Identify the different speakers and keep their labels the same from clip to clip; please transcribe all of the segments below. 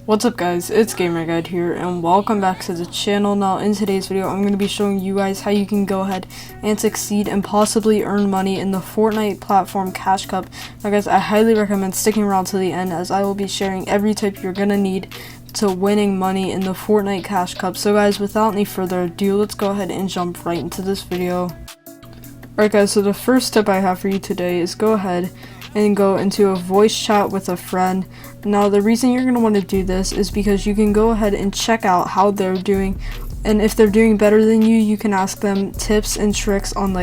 Speaker 1: What's up guys, it's GamerGuide here and welcome back to the channel. Now in today's video I'm going to be showing you guys how you can go ahead and succeed and possibly earn money in the Fortnite platform Cash Cup. Now guys, I highly recommend sticking around to the end as I will be sharing every tip you're going to need to winning money in the Fortnite Cash Cup. So guys, without any further ado, let's go ahead and jump right into this video. Alright guys, so the first tip I have for you today is go ahead and go into a voice chat with a friend. Now the reason you're going to want to do this is because you can go ahead and check out how they're doing, and if they're doing better than you can ask them tips and tricks on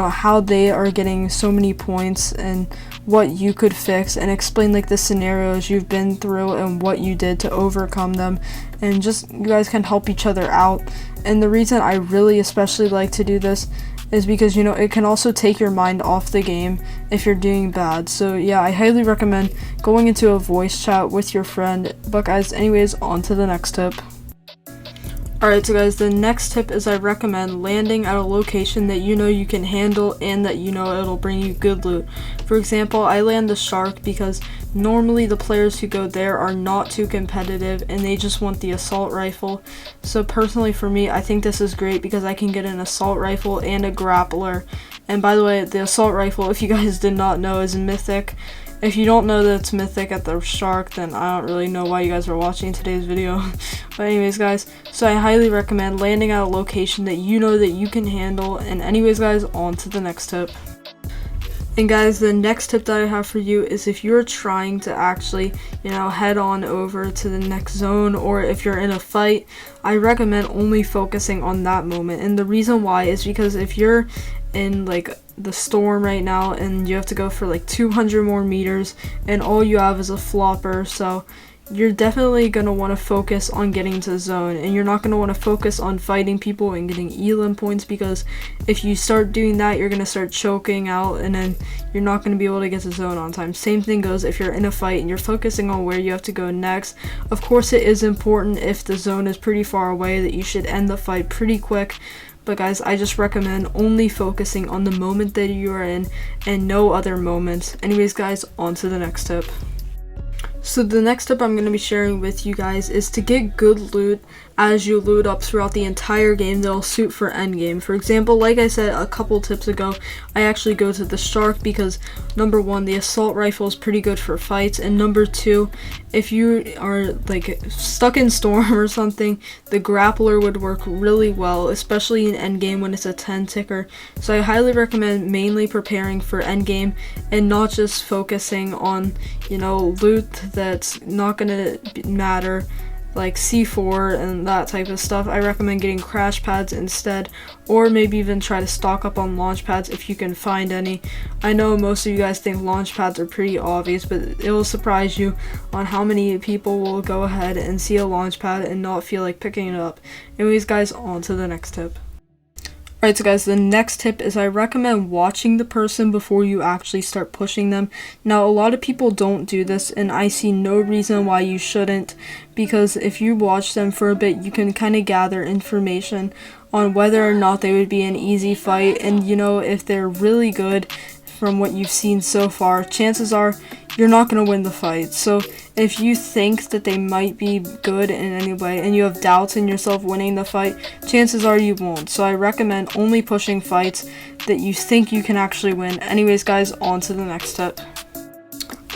Speaker 1: how they are getting so many points and what you could fix, and explain the scenarios you've been through and what you did to overcome them, and just you guys can help each other out. And the reason I really especially like to do this is because it can also take your mind off the game if you're doing bad. So yeah, I highly recommend going into a voice chat with your friend. But guys, anyways, on to the next tip. Alright, so guys, the next tip is I recommend landing at a location that you can handle and that it'll bring you good loot. For example, I land the Shark because normally the players who go there are not too competitive and they just want the assault rifle. So personally for me, I think this is great because I can get an assault rifle and a grappler. And by the way, the assault rifle, if you guys did not know, is mythic. If you don't know that it's mythic at the Shark, then I don't really know why you guys are watching today's video. But anyways guys, so I highly recommend landing at a location that you can handle. And anyways guys, on to the next tip. And guys, the next tip that I have for you is if you're trying to actually, head on over to the next zone, or if you're in a fight, I recommend only focusing on that moment. And the reason why is because if you're in the storm right now and you have to go for 200 more meters and all you have is a flopper, so you're definitely going to want to focus on getting to the zone, and you're not going to want to focus on fighting people and getting elim points, because if you start doing that you're going to start choking out and then you're not going to be able to get to the zone on time. Same thing goes if you're in a fight and you're focusing on where you have to go next. Of course it is important if the zone is pretty far away that you should end the fight pretty quick. But guys, I just recommend only focusing on the moment that you are in and no other moments. Anyways guys, on to the next tip. So the next tip I'm going to be sharing with you guys is to get good loot as you loot up throughout the entire game that'll suit for endgame. For example, like I said a couple tips ago, I actually go to the Shark because number one, the assault rifle is pretty good for fights, and number two, if you are stuck in storm or something, the grappler would work really well, especially in endgame when it's a 10 ticker. So I highly recommend mainly preparing for endgame and not just focusing on loot that's not gonna matter, like C4 and that type of stuff. I recommend getting crash pads instead, or maybe even try to stock up on launch pads if you can find any. I know most of you guys think launch pads are pretty obvious, but it will surprise you on how many people will go ahead and see a launch pad and not feel like picking it up. Anyways guys, on to the next tip. Alright, so guys, the next tip is I recommend watching the person before you actually start pushing them. Now, a lot of people don't do this, and I see no reason why you shouldn't, because if you watch them for a bit, you can kind of gather information on whether or not they would be an easy fight, and if they're really good from what you've seen so far, chances are you're not going to win the fight. So if you think that they might be good in any way and you have doubts in yourself winning the fight, chances are you won't. So I recommend only pushing fights that you think you can actually win. Anyways guys, on to the next tip.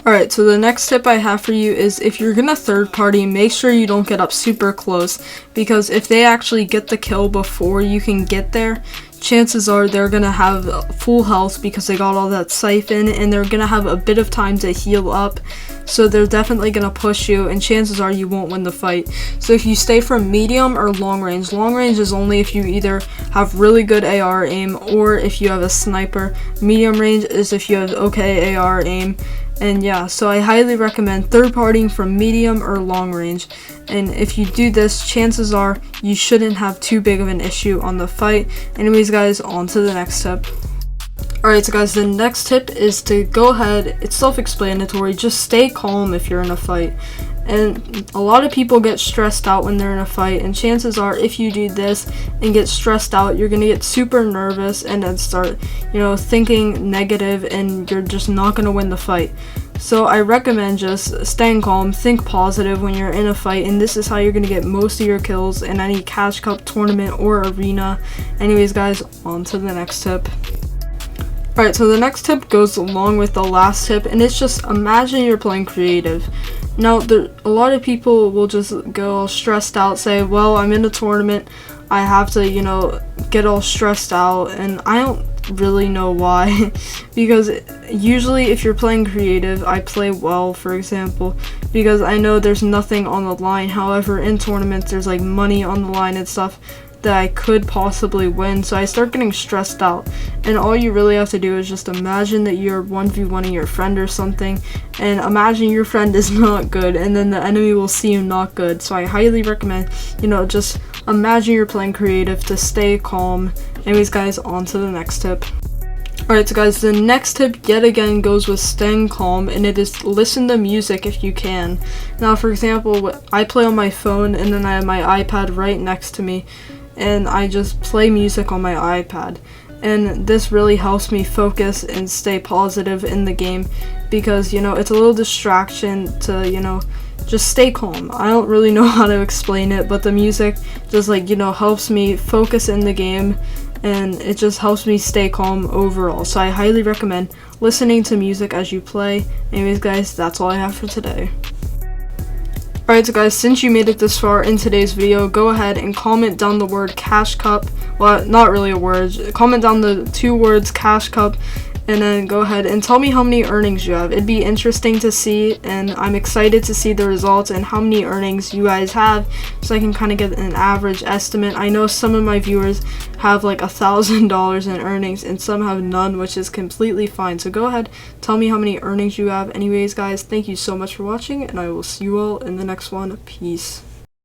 Speaker 1: Alright, so the next tip I have for you is if you're gonna third party, make sure you don't get up super close, because if they actually get the kill before you can get there, chances are they're gonna have full health because they got all that siphon, and they're gonna have a bit of time to heal up, so they're definitely gonna push you, and chances are you won't win the fight. So if you stay from medium or long range is only if you either have really good AR aim or if you have a sniper. Medium range is if you have okay AR aim. And yeah, so I highly recommend third partying from medium or long range. And if you do this, chances are you shouldn't have too big of an issue on the fight. Anyways guys, on to the next tip. Alright, so guys, the next tip is to go ahead, it's self-explanatory, just stay calm if you're in a fight. And a lot of people get stressed out when they're in a fight, and chances are if you do this and get stressed out, you're gonna get super nervous and then start thinking negative, and you're just not gonna win the fight. So I recommend just staying calm, think positive when you're in a fight, and this is how you're going to get most of your kills in any Cash Cup tournament or arena. Anyways guys, on to the next tip. Alright, so the next tip goes along with the last tip, and it's just imagine you're playing creative. Now, a lot of people will just go all stressed out, say, well, I'm in a tournament, I have to, get all stressed out, and I don't really know why. Because usually if you're playing creative, I play well, for example, because I know there's nothing on the line. However, in tournaments, there's like money on the line and stuff that I could possibly win, so I start getting stressed out. And all you really have to do is just imagine that you're 1v1ing your friend or something, and imagine your friend is not good, and then the enemy will see you not good. So I highly recommend, just imagine you're playing creative to stay calm. Anyways guys, on to the next tip. Alright, so guys, the next tip yet again goes with staying calm, and it is listen to music if you can. Now, for example, I play on my phone, and then I have my iPad right next to me, and I just play music on my iPad. And this really helps me focus and stay positive in the game, because, it's a little distraction to, just stay calm. I don't really know how to explain it, but the music just helps me focus in the game, and it just helps me stay calm overall. So I highly recommend listening to music as you play. Anyways guys, that's all I have for today. Alright, so guys, since you made it this far in today's video, go ahead and comment down the word Cash Cup. Well, not really a word. Comment down the 2 words Cash Cup, and then go ahead and tell me how many earnings you have. It'd be interesting to see, and I'm excited to see the results and how many earnings you guys have, so I can kind of get an average estimate. I know some of my viewers have like $1,000 in earnings, and some have none, which is completely fine. So go ahead, tell me how many earnings you have. Anyways guys, thank you so much for watching, and I will see you all in the next one. Peace.